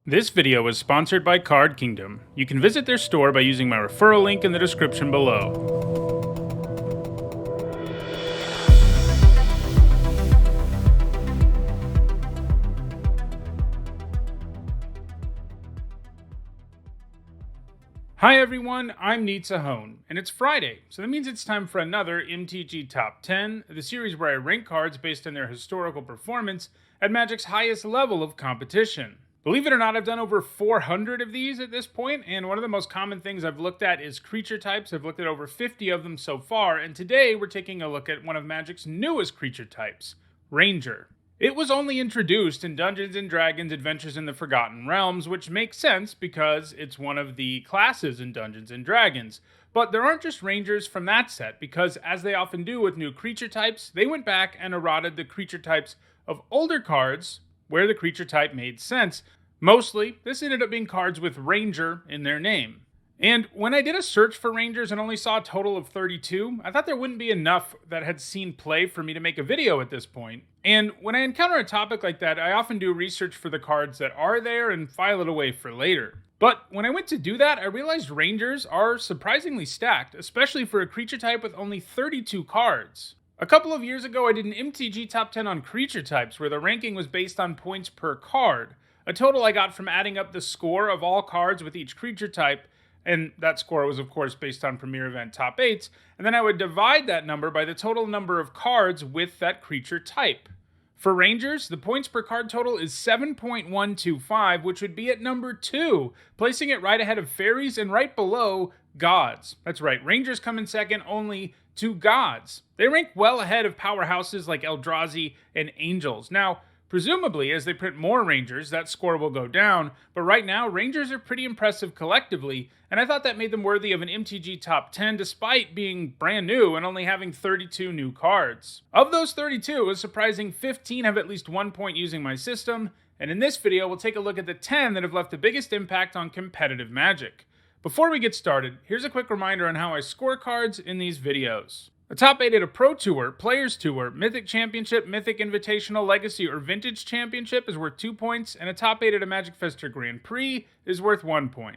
This video is sponsored by Card Kingdom. You can visit their store by using my referral link in the description below. Hi everyone, I'm Hone, and it's Friday, so that means it's time for another MTG Top 10, the series where I rank cards based on their historical performance at Magic's highest level of competition. Believe it or not, I've done over 400 of these at this point, and one of the most common things I've looked at is creature types. I've looked at over 50 of them so far, and today we're taking a look at one of Magic's newest creature types, Ranger. It was only introduced in Dungeons & Dragons Adventures in the Forgotten Realms, which makes sense because it's one of the classes in Dungeons & Dragons. But there aren't just Rangers from that set, because as they often do with new creature types, they went back and eroded the creature types of older cards where the creature type made sense. Mostly, this ended up being cards with Ranger in their name. And when I did a search for Rangers and only saw a total of 32, I thought there wouldn't be enough that had seen play for me to make a video at this point. And when I encounter a topic like that, I often do research for the cards that are there and file it away for later. But when I went to do that, I realized Rangers are surprisingly stacked, especially for a creature type with only 32 cards. A couple of years ago, I did an MTG Top 10 on creature types where the ranking was based on points per card, a total I got from adding up the score of all cards with each creature type, and that score was of course based on Premier Event Top 8s, and then I would divide that number by the total number of cards with that creature type. For Rangers, the points per card total is 7.125, which would be at number 2, placing it right ahead of Fairies and right below Gods. That's right, Rangers come in second only to Gods. They rank well ahead of powerhouses like Eldrazi and Angels. Now, presumably, as they print more Rangers, that score will go down, but right now, Rangers are pretty impressive collectively, and I thought that made them worthy of an MTG Top 10 despite being brand new and only having 32 new cards. Of those 32, a surprising 15 have at least 1 point using my system, and in this video, we'll take a look at the 10 that have left the biggest impact on competitive Magic. Before we get started, here's a quick reminder on how I score cards in these videos. A top 8 at a Pro Tour, Players Tour, Mythic Championship, Mythic Invitational, Legacy, or Vintage Championship is worth 2 points, and a top 8 at a Magic Fest or Grand Prix is worth 1 point.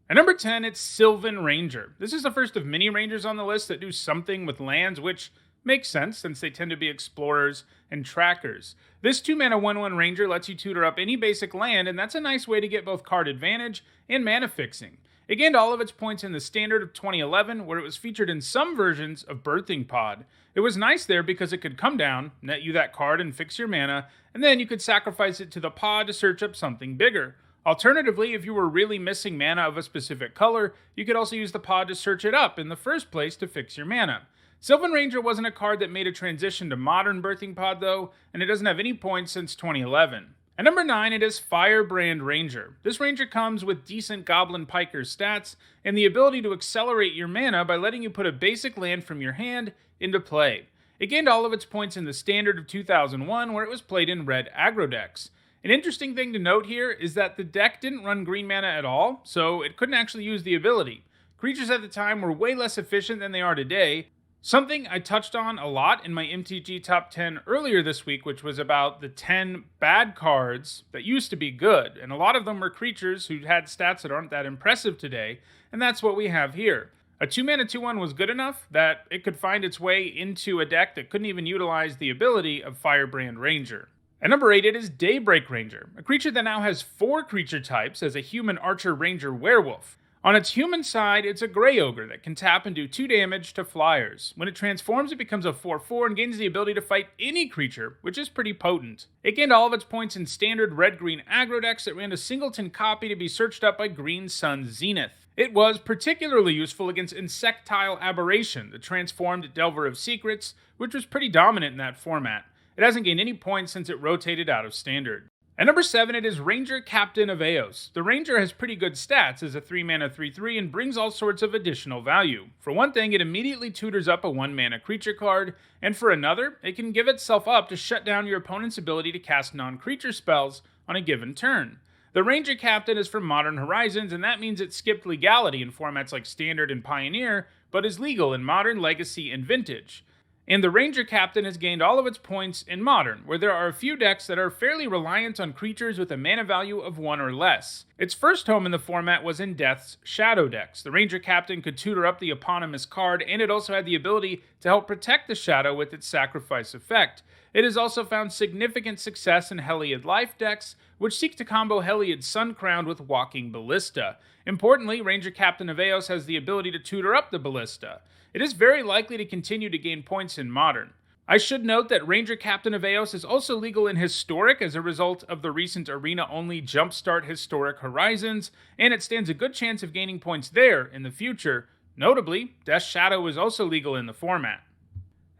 At number 10, it's Sylvan Ranger. This is the first of many Rangers on the list that do something with lands, which makes sense since they tend to be explorers and trackers. This 2-mana 1/1 Ranger lets you tutor up any basic land, and that's a nice way to get both card advantage and mana fixing. It gained all of its points in the Standard of 2011, where it was featured in some versions of Birthing Pod. It was nice there because it could come down, net you that card and fix your mana, and then you could sacrifice it to the pod to search up something bigger. Alternatively, if you were really missing mana of a specific color, you could also use the pod to search it up in the first place to fix your mana. Sylvan Ranger wasn't a card that made a transition to modern Birthing Pod though, and it doesn't have any points since 2011. At number 9, it is Firebrand Ranger. This Ranger comes with decent Goblin Piker stats and the ability to accelerate your mana by letting you put a basic land from your hand into play. It gained all of its points in the Standard of 2001, where it was played in red aggro decks. An interesting thing to note here is that the deck didn't run green mana at all, so it couldn't actually use the ability. Creatures at the time were way less efficient than they are today, something I touched on a lot in my MTG Top 10 earlier this week, which was about the 10 bad cards that used to be good, and a lot of them were creatures who had stats that aren't that impressive today, and that's what we have here. A 2-mana 2/1 was good enough that it could find its way into a deck that couldn't even utilize the ability of Firebrand Ranger. At number 8, it is Daybreak Ranger, a creature that now has 4 creature types as a human archer ranger werewolf. On its human side, it's a Grey Ogre that can tap and do 2 damage to flyers. When it transforms, it becomes a 4/4 and gains the ability to fight any creature, which is pretty potent. It gained all of its points in standard red-green aggro decks that ran a singleton copy to be searched up by Green Sun's Zenith. It was particularly useful against Insectile Aberration, the transformed Delver of Secrets, which was pretty dominant in that format. It hasn't gained any points since it rotated out of standard. At number 7, it is Ranger Captain of Eos. The Ranger has pretty good stats as a 3-mana 3/3 and brings all sorts of additional value. For one thing, it immediately tutors up a 1-mana creature card, and for another, it can give itself up to shut down your opponent's ability to cast non-creature spells on a given turn. The Ranger Captain is from Modern Horizons, and that means it skipped legality in formats like Standard and Pioneer, but is legal in Modern, Legacy, and Vintage. And the Ranger Captain has gained all of its points in Modern, where there are a few decks that are fairly reliant on creatures with a mana value of 1 or less. Its first home in the format was in Death's Shadow decks. The Ranger Captain could tutor up the eponymous card, and it also had the ability to help protect the Shadow with its sacrifice effect. It has also found significant success in Heliod Life decks, which seek to combo Heliod Suncrowned with Walking Ballista. Importantly, Ranger Captain of Eos has the ability to tutor up the Ballista. It is very likely to continue to gain points in Modern. I should note that Ranger Captain of Eos is also legal in Historic as a result of the recent arena-only Jumpstart Historic Horizons, and it stands a good chance of gaining points there in the future. Notably, Death's Shadow is also legal in the format.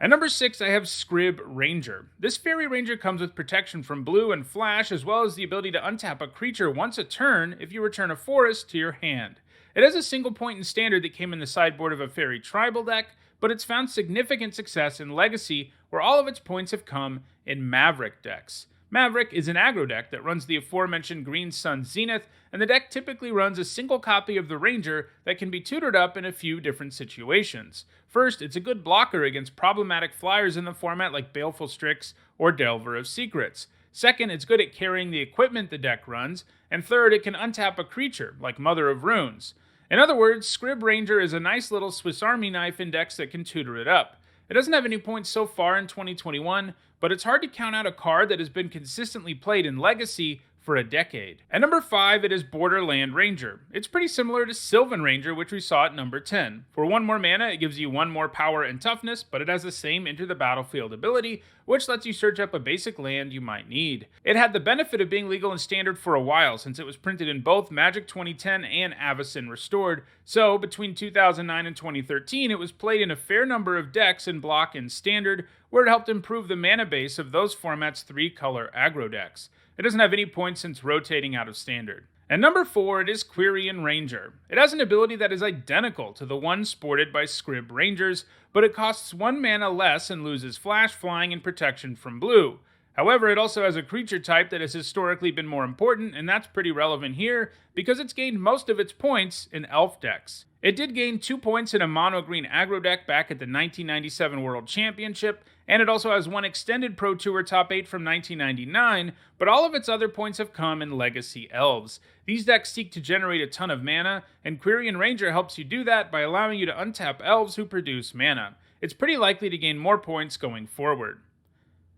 At number 6, I have Scrib Ranger. This Fairy Ranger comes with protection from blue and flash, as well as the ability to untap a creature once a turn if you return a forest to your hand. It has a single point in Standard that came in the sideboard of a Fairy Tribal deck, but it's found significant success in Legacy, where all of its points have come in Maverick decks. Maverick is an aggro deck that runs the aforementioned Green Sun Zenith, and the deck typically runs a single copy of the Ranger that can be tutored up in a few different situations. First, it's a good blocker against problematic flyers in the format like Baleful Strix or Delver of Secrets. Second, it's good at carrying the equipment the deck runs, and third, it can untap a creature like Mother of Runes. In other words, Scrib Ranger is a nice little Swiss Army knife in decks that can tutor it up. It doesn't have any points so far in 2021, but it's hard to count out a card that has been consistently played in Legacy for a decade. At number 5, it is Borderland Ranger. It's pretty similar to Sylvan Ranger, which we saw at number 10. For 1 more mana, it gives you 1 more power and toughness, but it has the same Enter the Battlefield ability, which lets you search up a basic land you might need. It had the benefit of being legal in Standard for a while, since it was printed in both Magic 2010 and Avacyn Restored, so between 2009 and 2013, it was played in a fair number of decks in Block and Standard, where it helped improve the mana base of those formats' 3-color aggro decks. It doesn't have any points since rotating out of Standard. At number 4, it is Quirion Ranger. It has an ability that is identical to the one sported by Scrib Rangers, but it costs 1 mana less and loses flash, flying, and protection from blue. However, it also has a creature type that has historically been more important, and that's pretty relevant here, because it's gained most of its points in elf decks. It did gain 2 points in a mono-green aggro deck back at the 1997 World Championship, and it also has 1 extended Pro Tour top 8 from 1999, but all of its other points have come in Legacy Elves. These decks seek to generate a ton of mana, and Quirion Ranger helps you do that by allowing you to untap elves who produce mana. It's pretty likely to gain more points going forward.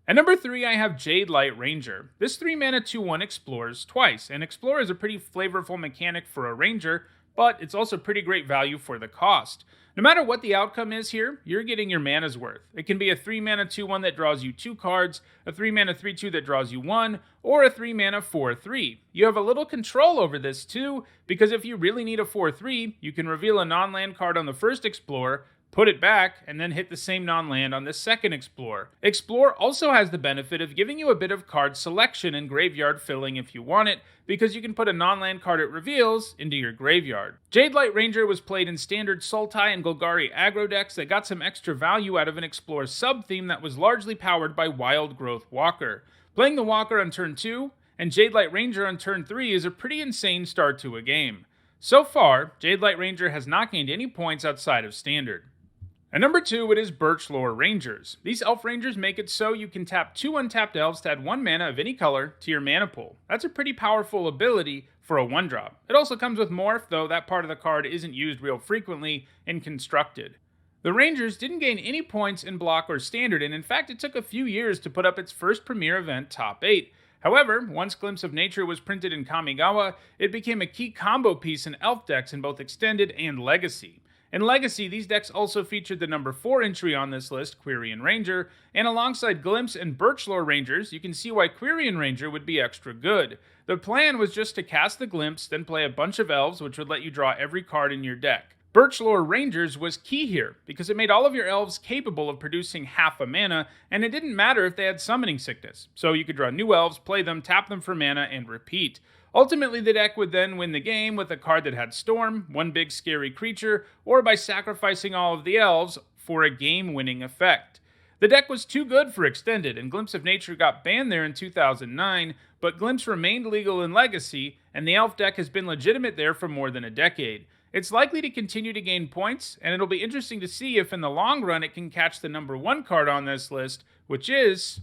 At number 3, I have Jadelight Ranger. This 3-mana 2/1 explores twice, and Explore is a pretty flavorful mechanic for a Ranger, but it's also pretty great value for the cost. No matter what the outcome is here, you're getting your mana's worth. It can be a 3-mana 2/1 that draws you 2 cards, a 3-mana 3/2 that draws you 1, or a 3-mana 4/3. You have a little control over this too, because if you really need a 4/3, you can reveal a non-land card on the first Explore, put it back, and then hit the same non-land on the second Explore. Explore also has the benefit of giving you a bit of card selection and graveyard filling if you want it, because you can put a non-land card it reveals into your graveyard. Jadelight Ranger was played in standard Sultai and Golgari aggro decks that got some extra value out of an Explore sub-theme that was largely powered by Wild Growth Walker. Playing the Walker on turn 2 and Jadelight Ranger on turn 3 is a pretty insane start to a game. So far, Jadelight Ranger has not gained any points outside of standard. At number 2, it is Birchlore Rangers. These elf rangers make it so you can tap 2 untapped elves to add 1 mana of any color to your mana pool. That's a pretty powerful ability for a 1-drop. It also comes with Morph, though that part of the card isn't used real frequently in Constructed. The Rangers didn't gain any points in Block or Standard, and in fact it took a few years to put up its first Premier event top 8. However, once Glimpse of Nature was printed in Kamigawa, it became a key combo piece in elf decks in both Extended and Legacy. In Legacy, these decks also featured the number 4 entry on this list, Quirion Ranger, and alongside Glimpse and Birchlore Rangers, you can see why Quirion Ranger would be extra good. The plan was just to cast the Glimpse, then play a bunch of elves, which would let you draw every card in your deck. Birchlore Rangers was key here, because it made all of your elves capable of producing half a mana, and it didn't matter if they had Summoning Sickness, so you could draw new elves, play them, tap them for mana, and repeat. Ultimately, the deck would then win the game with a card that had Storm, 1 big scary creature, or by sacrificing all of the elves for a game-winning effect. The deck was too good for Extended, and Glimpse of Nature got banned there in 2009, but Glimpse remained legal in Legacy, and the elf deck has been legitimate there for more than a decade. It's likely to continue to gain points, and it'll be interesting to see if in the long run it can catch the number 1 card on this list, which is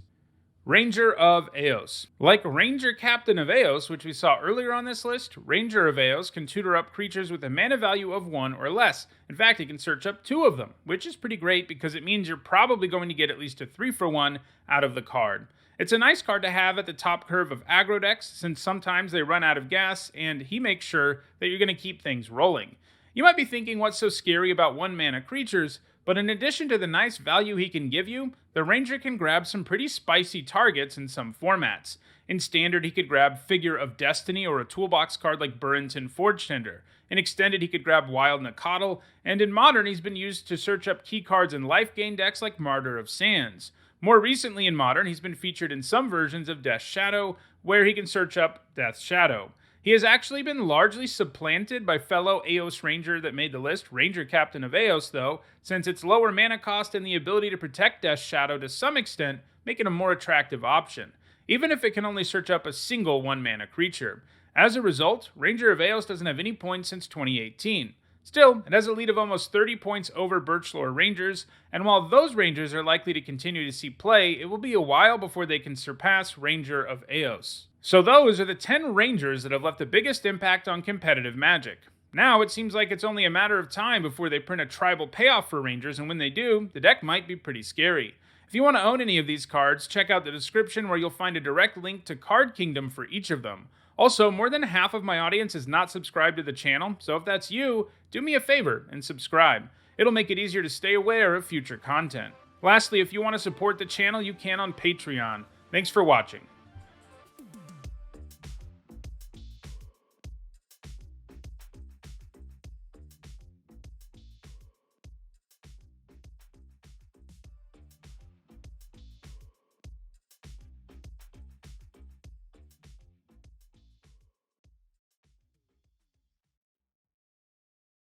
Ranger of Eos. Like Ranger Captain of Eos, which we saw earlier on this list, Ranger of Eos can tutor up creatures with a mana value of 1 or less. In fact, he can search up 2 of them, which is pretty great because it means you're probably going to get at least a 3-for-1 out of the card. It's a nice card to have at the top curve of aggro decks, since sometimes they run out of gas, and he makes sure that you're going to keep things rolling. You might be thinking what's so scary about 1-mana creatures, but in addition to the nice value he can give you, the Ranger can grab some pretty spicy targets in some formats. In Standard, he could grab Figure of Destiny or a toolbox card like Burrington Forge Tender. In Extended, he could grab Wild Nacatl, and in Modern, he's been used to search up key cards in life gain decks like Martyr of Sands. More recently in Modern, he's been featured in some versions of Death's Shadow, where he can search up Death's Shadow. He has actually been largely supplanted by fellow Eos Ranger that made the list, Ranger Captain of Eos, though, since its lower mana cost and the ability to protect Death's Shadow to some extent make it a more attractive option, even if it can only search up a single 1-mana creature. As a result, Ranger of Eos doesn't have any points since 2018. Still, it has a lead of almost 30 points over Birchlore Rangers, and while those Rangers are likely to continue to see play, it will be a while before they can surpass Ranger of Eos. So those are the 10 Rangers that have left the biggest impact on competitive Magic. Now it seems like it's only a matter of time before they print a tribal payoff for Rangers, and when they do, the deck might be pretty scary. If you want to own any of these cards, check out the description where you'll find a direct link to Card Kingdom for each of them. Also, more than half of my audience is not subscribed to the channel, so if that's you, do me a favor and subscribe. It'll make it easier to stay aware of future content. Lastly, if you want to support the channel, you can on Patreon. Thanks for watching.